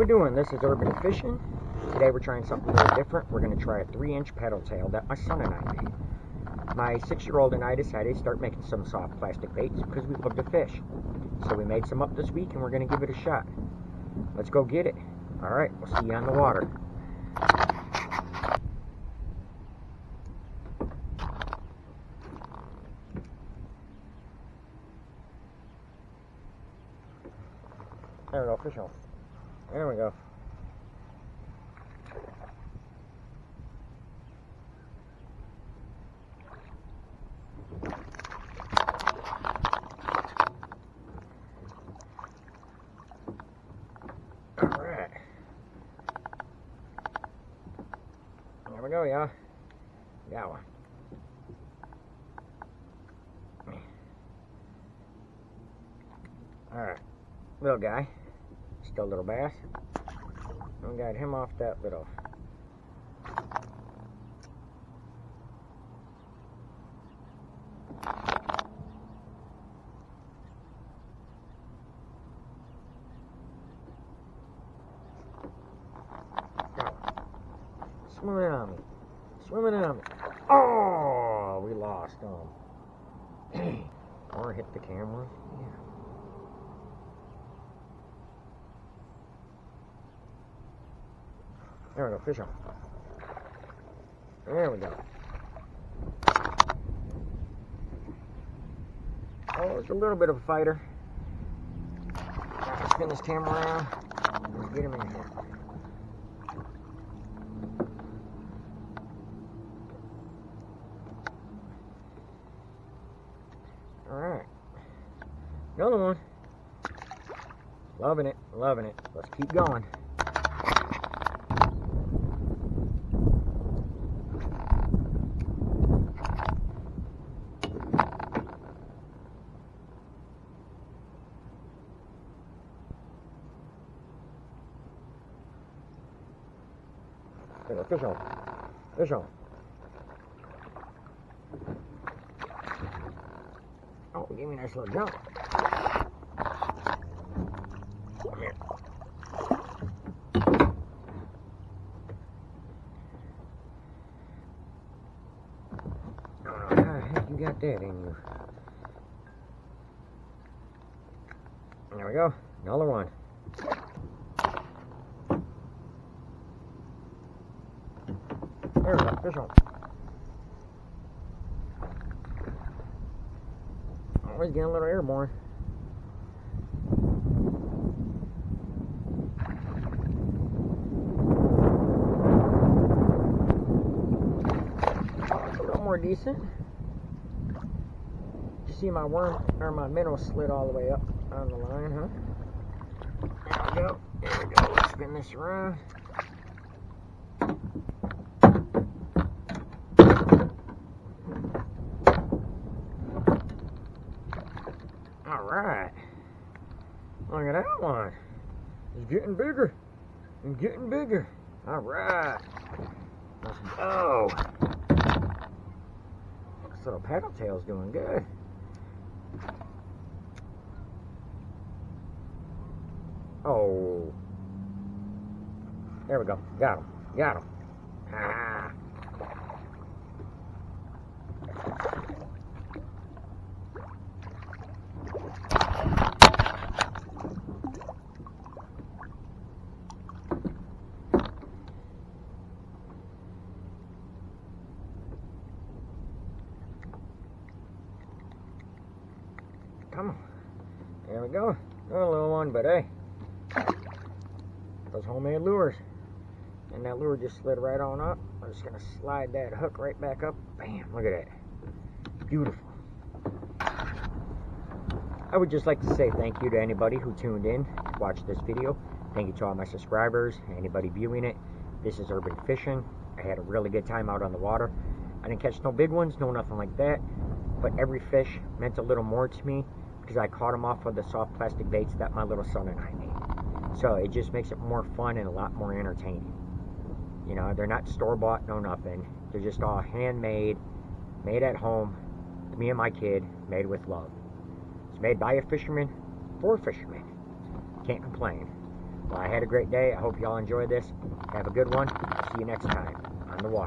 we're doing? This is Urban Fishing. Today we're trying something a little different. We're going to try a 3-inch pedal tail that my son and I made. My 6-year-old and I decided to start making some soft plastic baits because we love to fish. So we made some up this week and we're going to give it a shot. Let's go get it. Alright, we'll see you on the water. There we go, fish on. There we go. Alright. There we go, y'all. Got one. Alright. Little guy. Still a little bass. We got him off that little. Swimming on me. Swimming on me. Oh, we lost him. Or hit the camera. Yeah. There we go, fish on. There we go. Oh, it's a little bit of a fighter. Let's spin this camera around. Let's get him in here. Alright. Another one. Loving it, loving it. Let's keep going. Fish on. Fish on. Oh, give me a nice little jump. Come here. I don't know how the heck you got that in you. There we go. Another one. There we go, fish on. Always getting a little airborne. It's a little more decent. You see my worm, or my minnow slid all the way up on the line, huh? There we go. There we go. Let's spin this around. Alright. Look at that one. It's getting bigger and getting bigger. Alright. Let's go. This little paddle tail's doing good. Oh. There we go. Got him. Got him. Ah. Come on. There we go. Another little one, but hey. Those homemade lures. And that lure just slid right on up. I'm just going to slide that hook right back up. Bam. Look at that. Beautiful. I would just like to say thank you to anybody who tuned in to watch this video. Thank you to all my subscribers, anybody viewing it. This is Urban Fishing. I had a really good time out on the water. I didn't catch no big ones, no nothing like that. But every fish meant a little more to me because I caught them off of the soft plastic baits that my little son and I made. So it just makes it more fun and a lot more entertaining. You know, they're not store-bought, no nothing. They're just all handmade, made at home, me and my kid, made with love. It's made by a fisherman, for fishermen. Can't complain. Well, I had a great day. I hope y'all enjoy this. Have a good one. See you next time on the water.